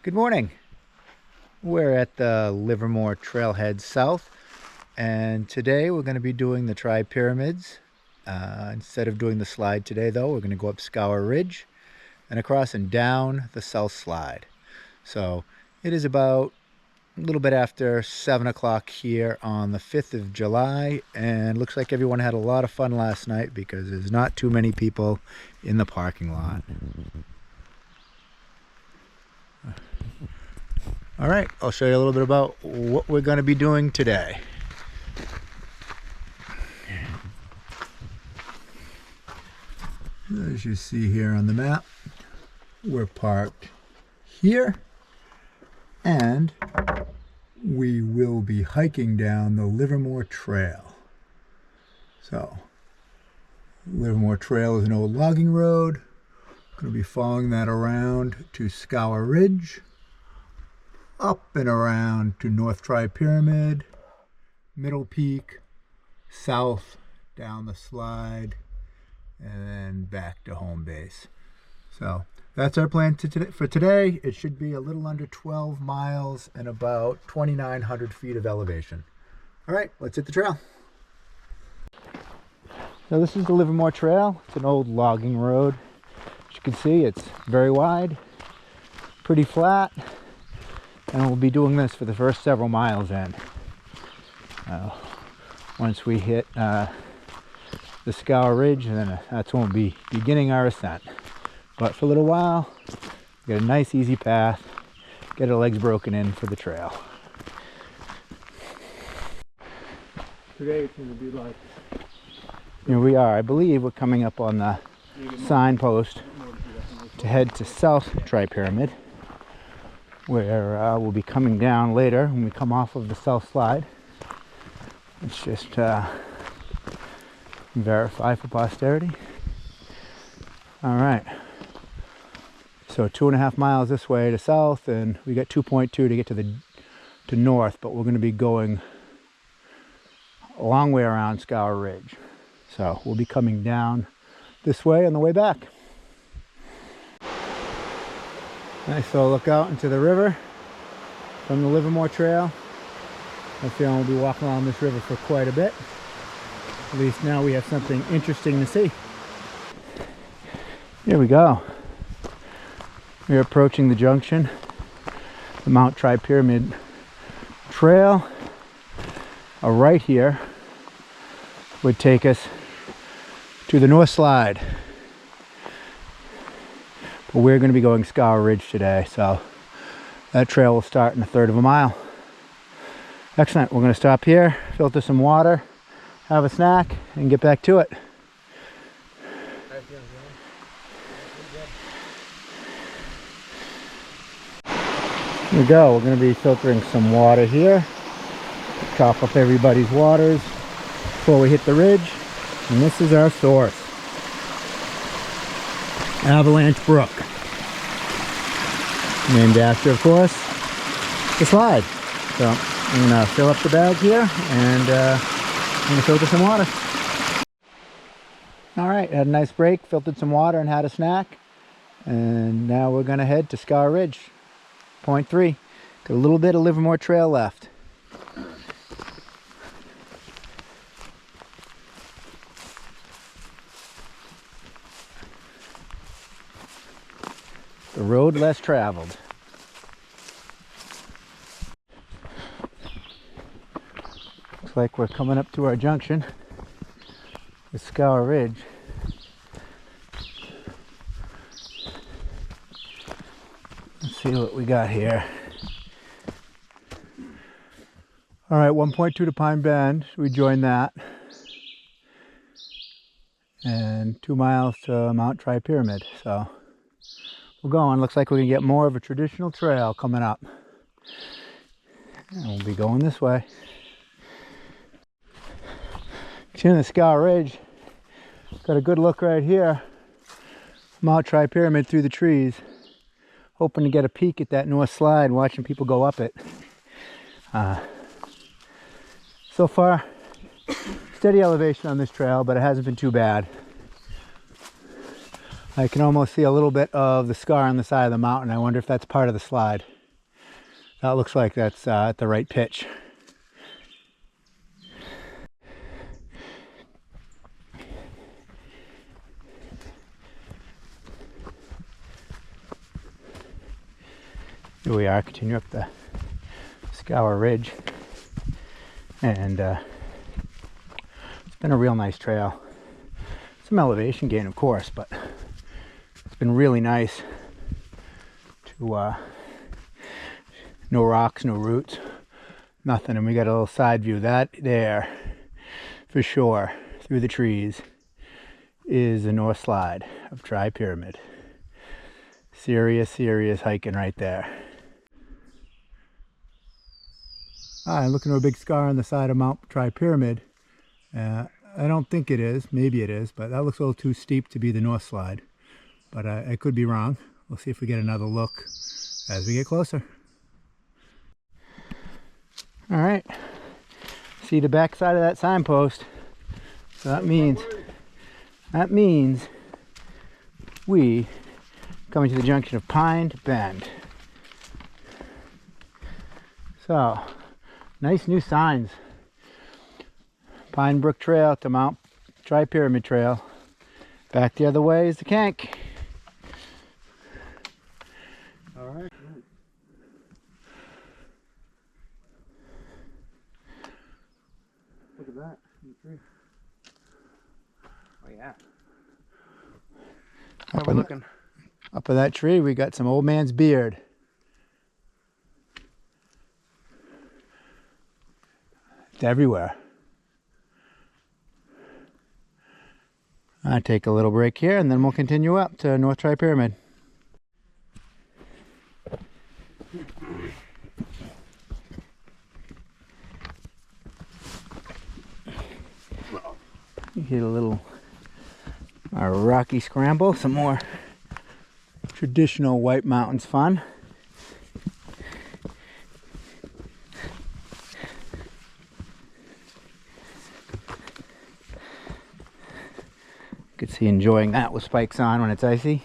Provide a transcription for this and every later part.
Good morning. We're at the Livermore Trailhead South, and today we're going to be doing the Tripyramids. Instead of doing the slide today, though, we're going to go up Scaur Ridge and across and down the South Slide. So it is about a little bit after 7 o'clock here on the 5th of July, and looks like everyone had a lot of fun last night because there's not too many people in the parking lot. All right, I'll show you a little bit about what we're going to be doing today. As you see here on the map, we're parked here, and we will be hiking down the Livermore Trail. So, Livermore Trail is an old logging road. Going to be following that around to Scaur Ridge, up and around to North Tripyramid, Middle Peak, south, down the slide, and then back to home base. So that's our plan for today. It should be a little under 12 miles and about 2,900 feet of elevation. All right, let's hit the trail. So this is the Livermore Trail. It's an old logging road. As you can see, it's very wide, pretty flat. And we'll be doing this for the first several miles in. Once we hit the Scaur Ridge, then that's when we'll be beginning our ascent. But for a little while, get a nice easy path, get our legs broken in for the trail. Today it's going to be like... Here we are. I believe we're coming up on the signpost to head to South Tripyramid, where we'll be coming down later when we come off of the South Slide. Let's just verify for posterity. All right. So 2.5 miles this way to south, and we got 2.2 to get to north, but we're going to be going a long way around Scaur Ridge. So we'll be coming down this way on the way back. Nice little look out into the river from the Livermore Trail. I feel we'll be walking along this river for quite a bit. At least now we have something interesting to see. Here we go. We're approaching the junction. The Mount Tripyramid Trail. A right here would take us to the North Slide. But we're going to be going Scaur Ridge today, so that trail will start in 1/3 of a mile. Excellent. We're going to stop here, filter some water, have a snack, and get back to it. Here we go. We're going to be filtering some water here. Top up everybody's waters before we hit the ridge. And this is our source. Avalanche Brook, named after, of course, the slide. So I'm going to fill up the bag here, and I'm going to filter some water. All right, had a nice break, filtered some water and had a snack, and now we're going to head to Scaur Ridge, point 3. Got a little bit of Livermore Trail left. The road less traveled. Looks like we're coming up to our junction with Scaur Ridge. Let's see what we got here. All right, 1.2 to Pine Bend. We joined that. And 2 miles to Mount Tripyramid. So we're going. Looks like we're going to get more of a traditional trail coming up. And we'll be going this way. Seeing the Scaur Ridge. Got a good look right here. Mount Tripyramid through the trees. Hoping to get a peek at that North Slide, watching people go up it. So far, steady elevation on this trail, but it hasn't been too bad. I can almost see a little bit of the scar on the side of the mountain. I wonder if that's part of the slide. That looks like that's at the right pitch. Here we are, continue up the Scaur Ridge, and it's been a real nice trail. Some elevation gain, of course, but it's been really nice to no rocks, no roots, nothing. And we got a little side view. That there, for sure, through the trees, is the north slide of Tripyramid. Serious hiking right there. I'm looking at a big scar on the side of Mount Tripyramid. I don't think it is. Maybe it is, but that looks a little too steep to be the north slide. But I could be wrong. We'll see if we get another look as we get closer. All right. See the back side of that signpost. So that means we coming to the junction of Pine to Bend. So, nice new signs. Pine Brook Trail to Mount Tripyramid Trail. Back the other way is the Kank. All right. Look at that. Oh yeah. How are we looking? Up of that tree, we got some old man's beard. It's everywhere. I'll take a little break here and then we'll continue up to North Tripyramid. You hit a little rocky scramble, some more traditional White Mountains fun. You could see enjoying that with spikes on when it's icy.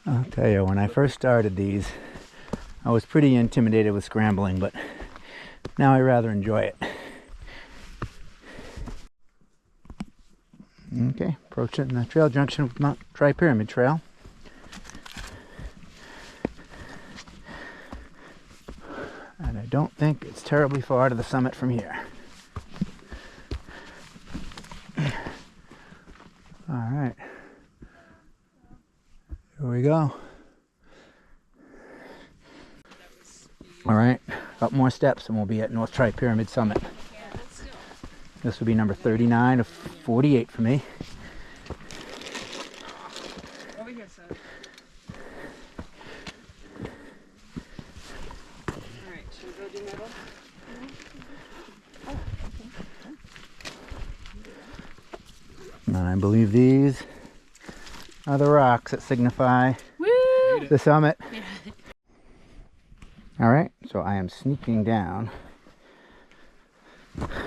I'll tell you, when I first started these, I was pretty intimidated with scrambling, but now I rather enjoy it. Okay, approaching the trail junction with Mount Tripyramid Trail. And I don't think it's terribly far to the summit from here. All right. Here we go. All right, a couple more steps and we'll be at North Tripyramid Summit. This will be number 39 of 48 for me. Over here, son. Alright, should we go do middle? And I believe these are the rocks that signify the summit. Yeah. All right, so I am sneaking down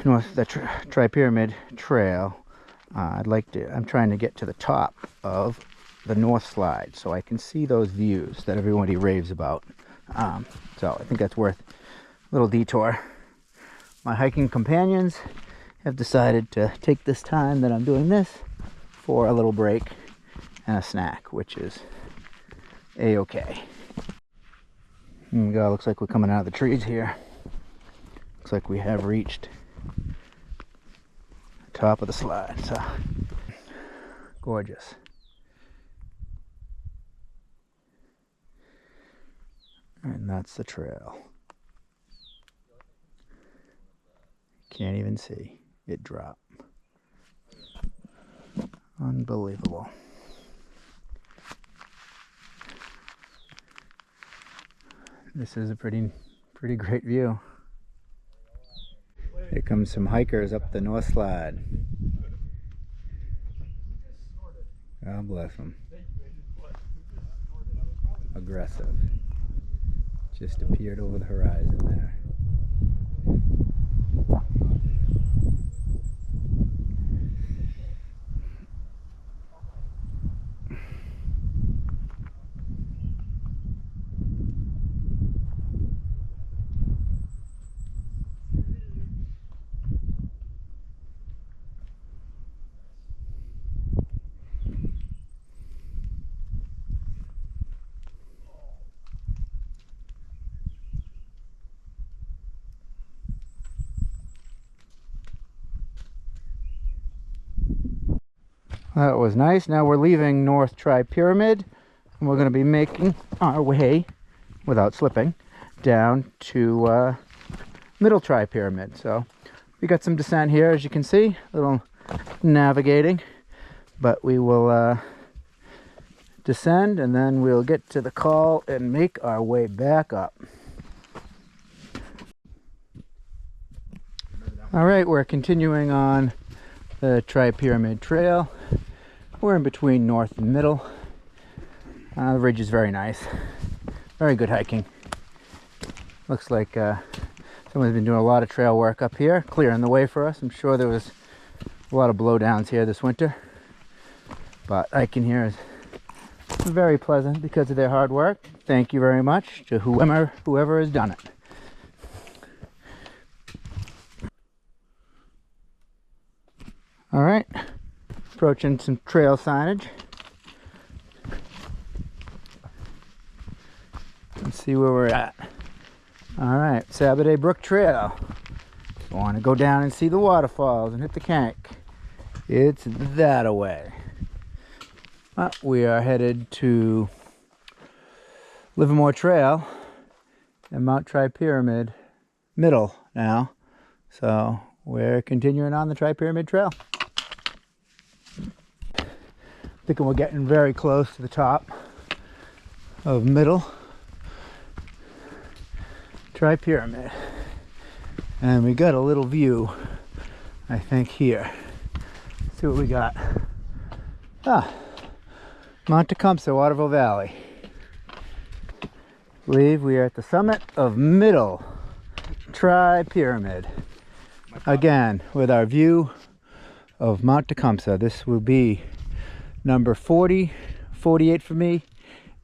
north the Tripyramid Trail. I'm trying to get to the top of the north slide so I can see those views that everybody raves about. So I think that's worth a little detour. My hiking companions have decided to take this time that I'm doing this for a little break and a snack, which is a-okay. Here we go. Looks like we're coming out of the trees here. Looks like we have reached the top of the slide. So gorgeous. And that's the trail. Can't even see it drop. Unbelievable. This is a pretty great view. Here comes some hikers up the North Slide. God bless them. Aggressive. Just appeared over the horizon there. That was nice. Now we're leaving North Tripyramid, and we're going to be making our way, without slipping, down to Middle Tripyramid. So we got some descent here, as you can see, a little navigating, but we will descend and then we'll get to the call and make our way back up. All right, we're continuing on the Tripyramid Trail. We're in between North and Middle. The ridge is very nice. Very good hiking. Looks like someone's been doing a lot of trail work up here, clearing the way for us. I'm sure there was a lot of blowdowns here this winter. But hiking here is very pleasant because of their hard work. Thank you very much to whoever has done it. All right, approaching some trail signage. Let's see where we're at. All right, Saturday Brook Trail. If you want to go down and see the waterfalls and hit the cank, it's that away. We are headed to Livermore Trail and Mount Tripyramid Middle now. So we're continuing on the Tripyramid Trail. Thinking we're getting very close to the top of Middle Tripyramid, and we got a little view, I think, here. Let's see what we got. Mount Tecumseh, Waterville Valley. I believe we are at the summit of Middle Tripyramid. Again, with our view of Mount Tecumseh. This will be number 40, 48 for me,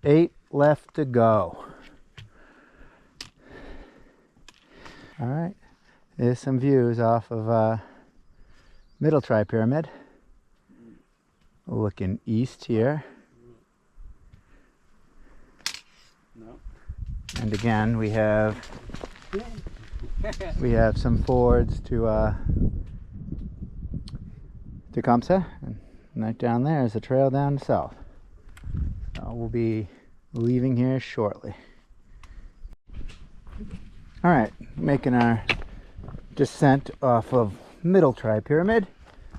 8 left to go. All right, there's some views off of Middle Tripyramid. Looking east here. No. And again, we have some fords to Tecumseh, and right down there is a trail down south. So we'll be leaving here shortly. All right, making our descent off of Middle Tripyramid,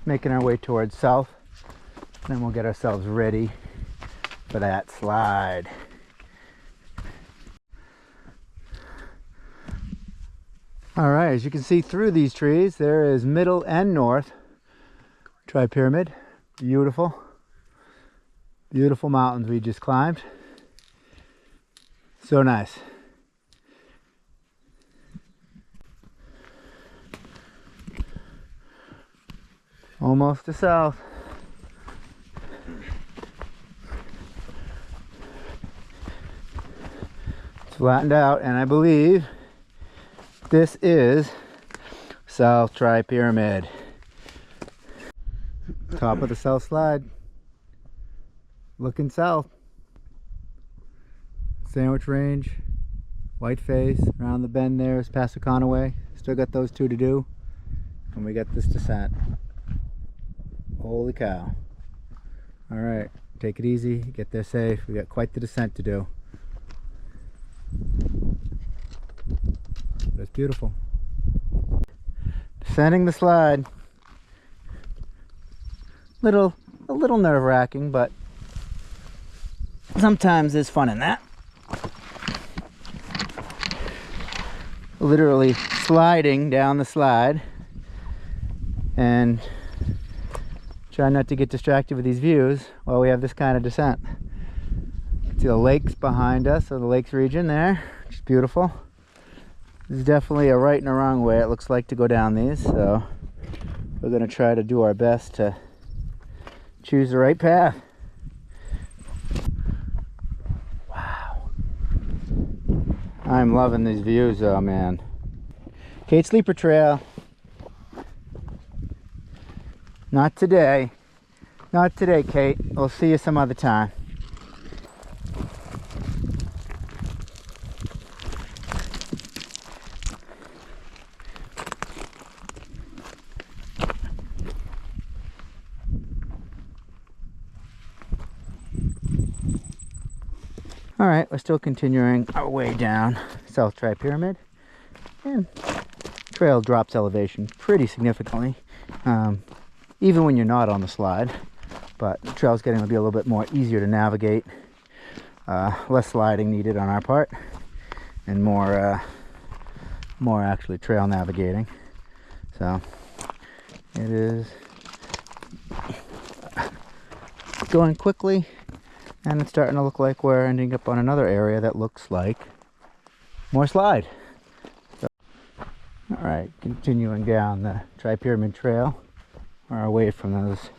making our way towards south. Then we'll get ourselves ready for that slide. All right, as you can see through these trees, there is Middle and North Tripyramid. Beautiful, beautiful mountains we just climbed. So nice. Almost to south. It's flattened out, and I believe this is South Tripyramid. Top of the South Slide. Looking south. Sandwich Range, Whiteface, around the bend there is Passaconaway. Still got those two to do. And we got this descent. Holy cow. All right, take it easy, get there safe. We got quite the descent to do. But it's beautiful. Descending the slide. A little nerve-wracking, but sometimes there's fun in that. Literally sliding down the slide. and try not to get distracted with these views while we have this kind of descent. See the lakes behind us, so the lakes region there, which is beautiful. There's definitely a right and a wrong way, it looks like, to go down these, so we're going to try to do our best to choose the right path. Wow. I'm loving these views though, man. Kate Sleeper Trail. Not today. Not today, Kate. We'll see you some other time. All right, we're still continuing our way down South Tripyramid, and trail drops elevation pretty significantly, even when you're not on the slide, but the trail's getting to be a little bit more easier to navigate, less sliding needed on our part, and more actually trail navigating. So it is going quickly. And it's starting to look like we're ending up on another area that looks like more slide. So, all right, continuing down the Tripyramid Trail. We're away from those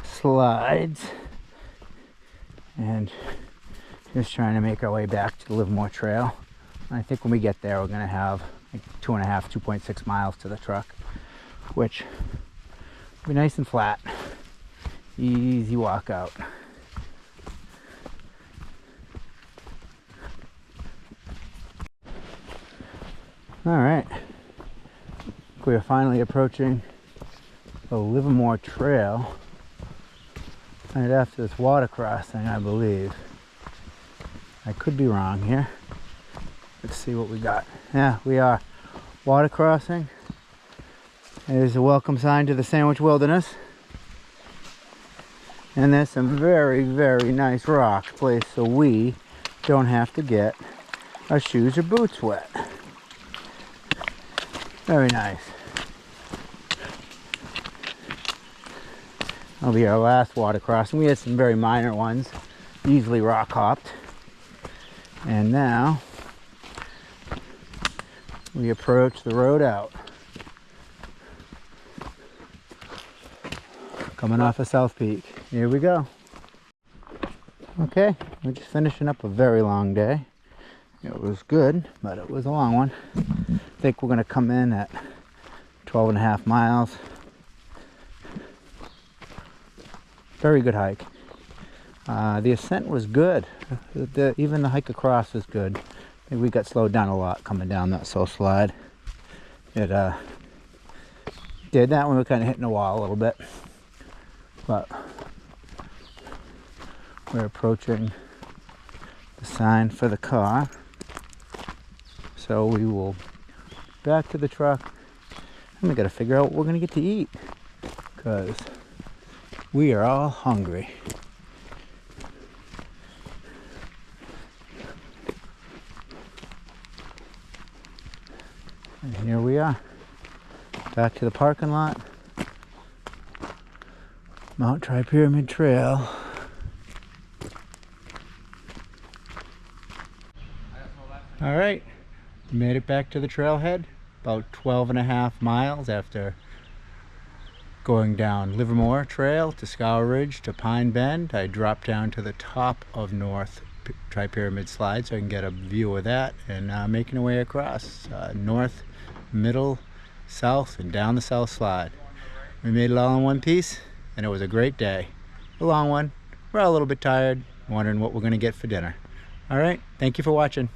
slides. And just trying to make our way back to the Livermore Trail. I think when we get there, we're going to have like 2.6 miles to the truck, which will be nice and flat. Easy walk out. All right, we are finally approaching the Livermore Trail, and after this water crossing, I believe. I could be wrong here. Let's see what we got. Yeah, we are water crossing. There's a welcome sign to the Sandwich Wilderness, and there's some very, very nice rock place, so we don't have to get our shoes or boots wet. Very nice. That'll be our last water crossing. We had some very minor ones, easily rock hopped. And now we approach the road out. Coming off of South Peak. Here we go. Okay, we're just finishing up a very long day. It was good, but it was a long one. I think we're going to come in at 12.5 miles. Very good hike. The ascent was good. Even the hike across was good. I think we got slowed down a lot coming down that slow slide. It did that when we were kind of hitting the wall a little bit. But we're approaching the sign for the car. So we will back to the truck, and we got to figure out what we're going to get to eat, because we are all hungry. And here we are, back to the parking lot, Mount Tripyramid Trail. All right. We made it back to the trailhead, about 12.5 miles after going down Livermore Trail to Scaur Ridge to Pine Bend. I dropped down to the top of North Tripyramid Slide so I can get a view of that, and making our way across north, middle, south, and down the south slide. We made it all in one piece, and it was a great day. A long one. We're all a little bit tired, wondering what we're going to get for dinner. All right, thank you for watching.